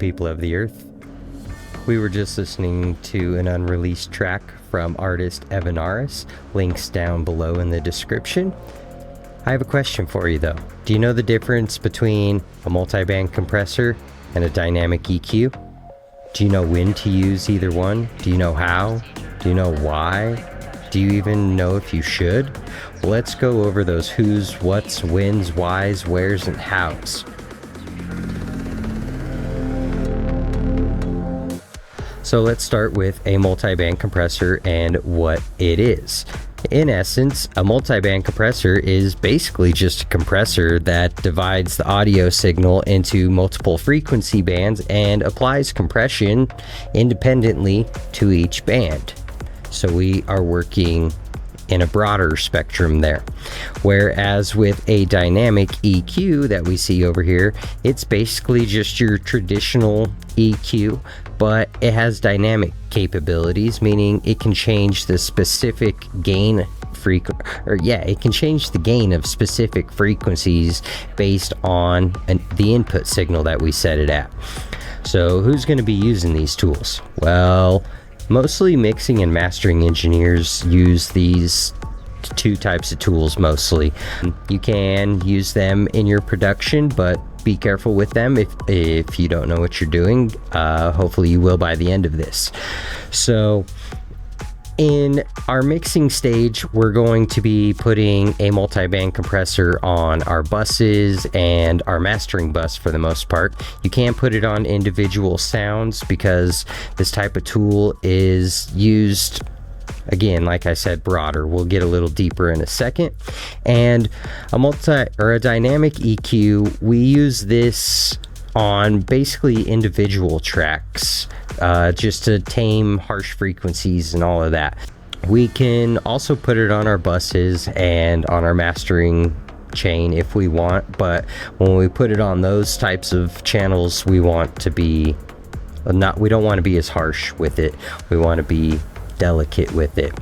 people of the earth. We were just listening to an unreleased track from artist Evan Aris. Links down below in the description. I have a question for you though. Do you know the difference between a multiband compressor and a dynamic EQ? Do you know when to use either one? Do you know how? Do you know why? Do you even know if you should? Well, let's go over those who's, what's, whens, whys, wheres, and hows. So let's start with a multiband compressor and what it is. In essence, a multiband compressor is basically just a compressor that divides the audio signal into multiple frequency bands and applies compression independently to each band. So we are working in a broader spectrum there. Whereas with a dynamic EQ that we see over here, it's basically just your traditional EQ, but it has dynamic capabilities, meaning it can change the specific gain it can change the gain of specific frequencies based on the input signal that we set it at. So who's going to be using these tools? Well, mostly mixing and mastering engineers use these two types of tools mostly. You can use them in your production, but be careful with them if you don't know what you're doing. Hopefully you will by the end of this. So in our mixing stage, we're going to be putting a multiband compressor on our buses and our mastering bus for the most part. You can put it on individual sounds because this type of tool is used, again, like I said, broader. We'll get a little deeper in a second. And a dynamic EQ, we use this on basically individual tracks, just to tame harsh frequencies and all of that. We can also put it on our buses and on our mastering chain if we want, but when we put it on those types of channels, we want to be we don't want to be as harsh with it. We want to be delicate with it.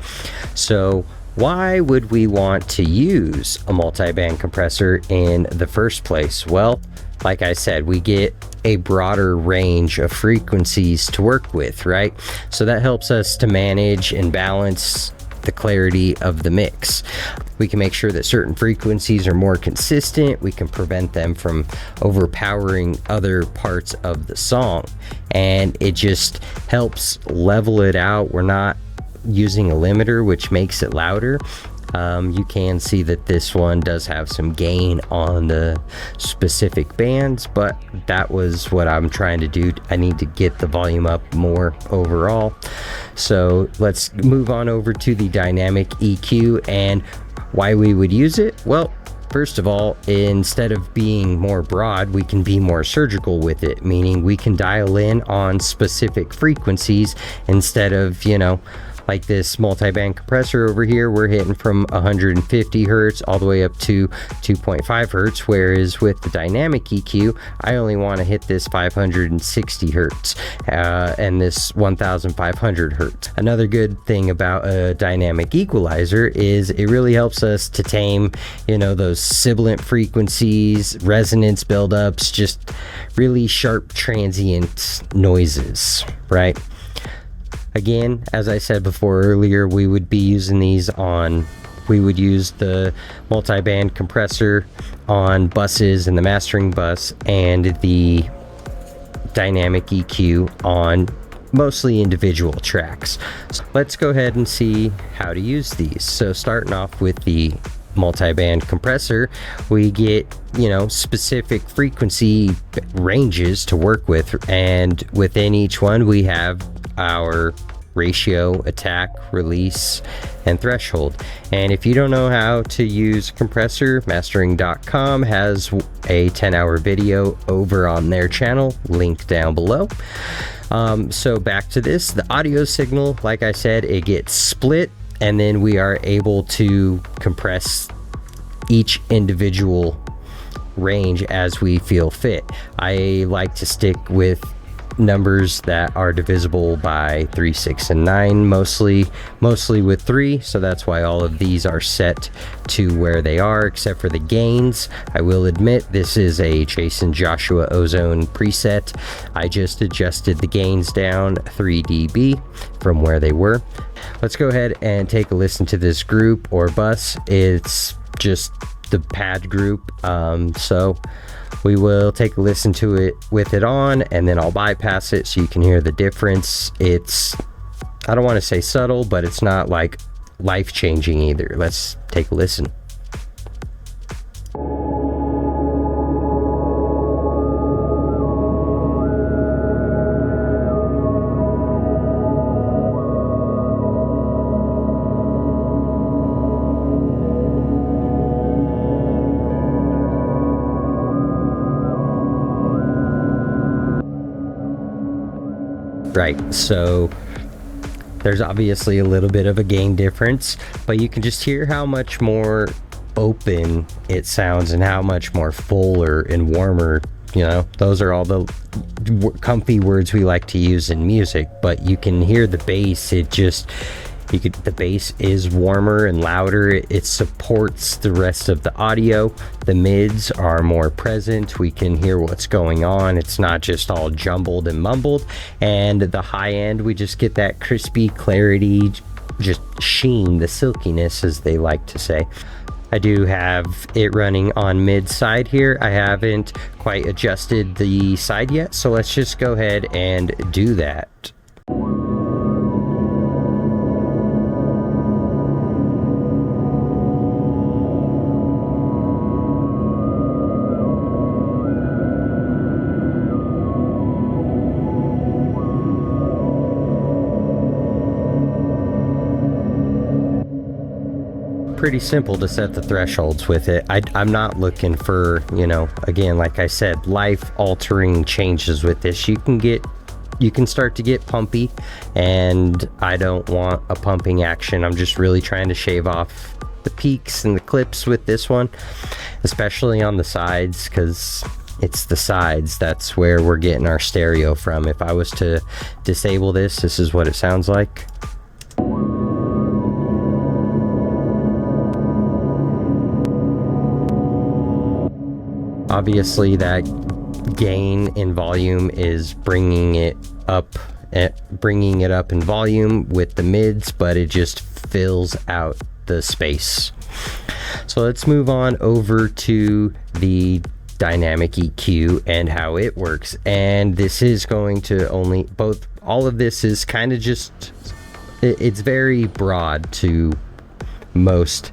So why would we want to use a multiband compressor in the first place? Well, like I said, we get a broader range of frequencies to work with, right? So that helps us to manage and balance the clarity of the mix. We can make sure that certain frequencies are more consistent. We can prevent them from overpowering other parts of the song, and it just helps level it out. We're not using a limiter, which makes it louder. You can see that this one does have some gain on the specific bands, but that was what I'm trying to do. I need to get the volume up more overall. So let's move on over to the dynamic EQ and why we would use it. Well, first of all, instead of being more broad, we can be more surgical with it, meaning we can dial in on specific frequencies instead of, like this multiband compressor over here, we're hitting from 150 hertz all the way up to 2.5 hertz, whereas with the dynamic EQ, I only want to hit this 560 hertz and this 1500 hertz. Another good thing about a dynamic equalizer is it really helps us to tame, those sibilant frequencies, resonance buildups, just really sharp transient noises, right? Again, as I said before earlier, we would be using these we would use the multiband compressor on buses and the mastering bus, and the dynamic EQ on mostly individual tracks. So let's go ahead and see how to use these. So starting off with the multiband compressor, we get specific frequency ranges to work with, and within each one we have our ratio, attack, release, and threshold. And if you don't know how to use a compressor, mastering.com has a 10-hour video over on their channel, link down below. So back to this, the audio signal, like I said, it gets split, and then we are able to compress each individual range as we feel fit. I like to stick with numbers that are divisible by 3, 6, and 9, mostly with 3, so that's why all of these are set to where they are, except for the gains. I will admit this is a Jason Joshua Ozone preset. I just adjusted the gains down 3 dB from where they were. Let's go ahead and take a listen to this group or bus. It's just the pad group, so we will take a listen to it with it on, and then I'll bypass it so you can hear the difference. It's, I don't want to say subtle, but it's not like life-changing either. Let's take a listen. Right, so there's obviously a little bit of a gain difference, but you can just hear how much more open it sounds and how much more fuller and warmer. You know, those are all the comfy words we like to use in music, but you can hear the bass. The bass is warmer and louder. It supports the rest of the audio. The mids are more present. We can hear what's going on. It's not just all jumbled and mumbled. And the high end, we just get that crispy clarity, just sheen, the silkiness, as they like to say. I do have it running on mid side here. I haven't quite adjusted the side yet, so let's just go ahead and do that. Pretty simple to set the thresholds with it. I'm not looking for, you know, again, like I said, life altering changes with this. You can start to get pumpy, and I don't want a pumping action. I'm just really trying to shave off the peaks and the clips with this one, especially on the sides, because it's the sides, that's where we're getting our stereo from. If I was to disable this is what it sounds like. Obviously that gain in volume is bringing it up in volume with the mids, but it just fills out the space. So let's move on over to the dynamic EQ and how it works. And this is going to all of this is kind of just, it's very broad to most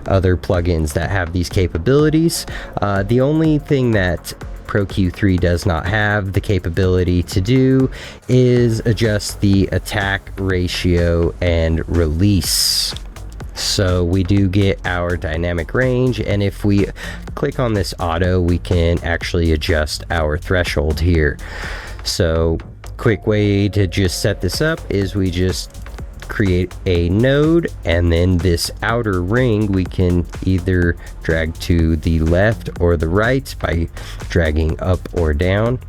other plugins that have these capabilities. The only thing that Pro Q3 does not have the capability to do is adjust the attack ratio and release. So we do get our dynamic range, and if we click on this auto, we can actually adjust our threshold here. So quick way to just set this up is we just create a node, and then this outer ring we can either drag to the left or the right by dragging up or down.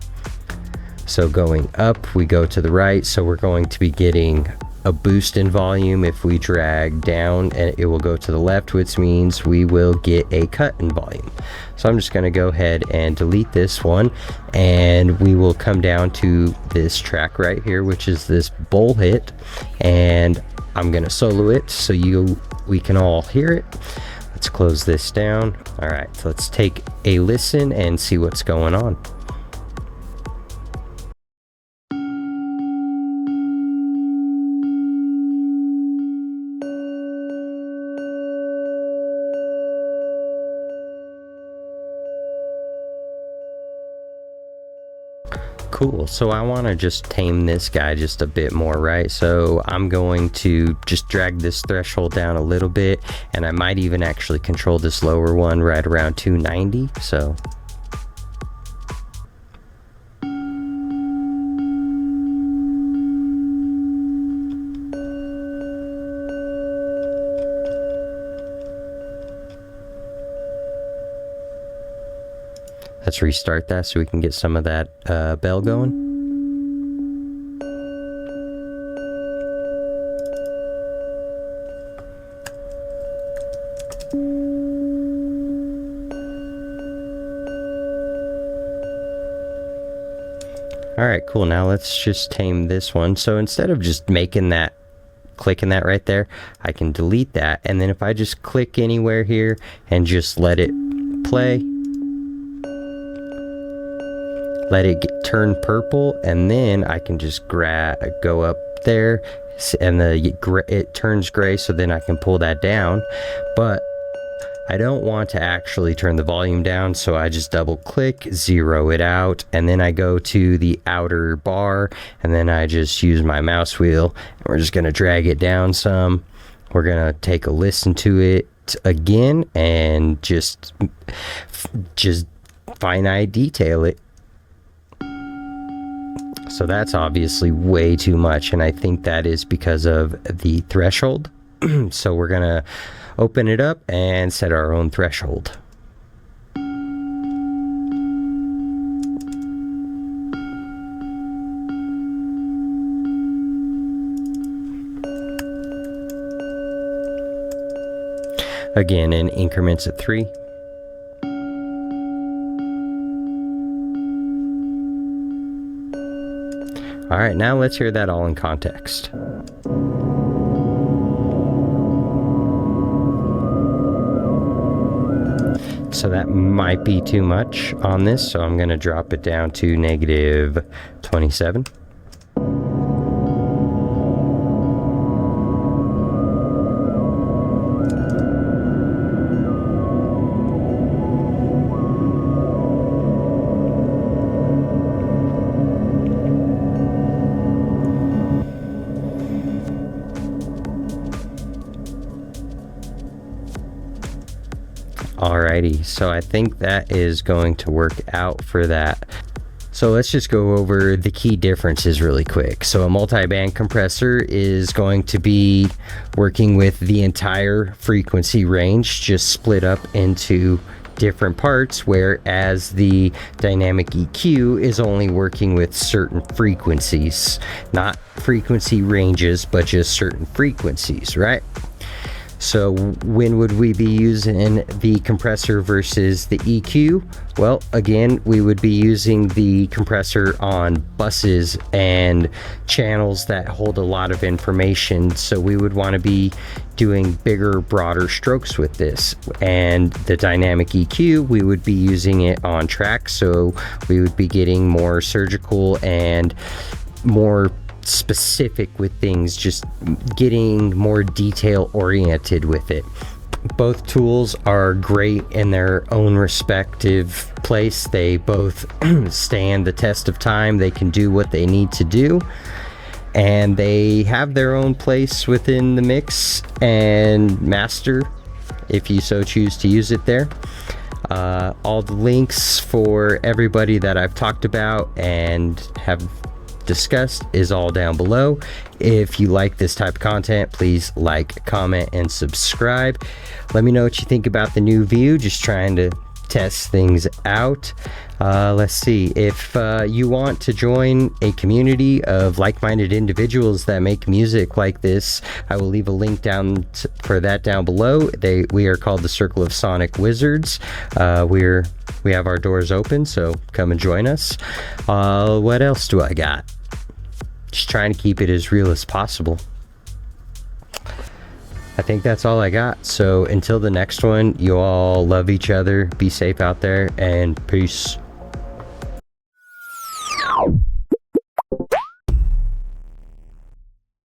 So going up, we go to the right, so we're going to be getting a boost in volume. If we drag down, and it will go to the left, which means we will get a cut in volume. So I'm just going to go ahead and delete this one, and we will come down to this track right here, which is this bowl hit, and I'm going to solo it so we can all hear it. Let's close this down. All right, so let's take a listen and see what's going on. Cool, so I want to just tame this guy just a bit more, right? So I'm going to just drag this threshold down a little bit, and I might even actually control this lower one right around 290. So let's restart that so we can get some of that bell going. All right, cool. Now let's just tame this one. So instead of just making that, clicking that right there, I can delete that. And then if I just click anywhere here and just let it play, let it turn purple, and then I can just go up there, and it turns gray, so then I can pull that down. But I don't want to actually turn the volume down, so I just double click, zero it out, and then I go to the outer bar, and then I just use my mouse wheel, and we're just gonna drag it down some. We're gonna take a listen to it again and just finite detail it. So that's obviously way too much, and I think that is because of the threshold. So we're gonna open it up and set our own threshold. Again, in increments of 3. All right, now let's hear that all in context. So that might be too much on this, so I'm going to drop it down to negative 27. Alrighty, so I think that is going to work out for that. So let's just go over the key differences really quick. So a multi-band compressor is going to be working with the entire frequency range, just split up into different parts, whereas the dynamic EQ is only working with certain frequencies, not frequency ranges, but just certain frequencies, right? So when would we be using the compressor versus the EQ? Well, again, we would be using the compressor on buses and channels that hold a lot of information. So we would want to be doing bigger, broader strokes with this. And the dynamic EQ, we would be using it on tracks. So we would be getting more surgical and more specific with things, just getting more detail oriented with it. Both tools are great in their own respective place. They both stand the test of time. They can do what they need to do, and they have their own place within the mix and master if you so choose to use it there. All the links for everybody that I've talked about and have discussed is all down below. If you like this type of content, please like, comment, and subscribe. Let me know what you think about the new view. Just trying to test things out. Let's see, if you want to join a community of like-minded individuals that make music like this, I will leave a link for that down below. We are called the Circle of Sonic Wizards. We have our doors open, so come and join us. What else do I got? Just trying to keep it as real as possible. I think that's all I got. So until the next one, you all love each other, be safe out there, and peace.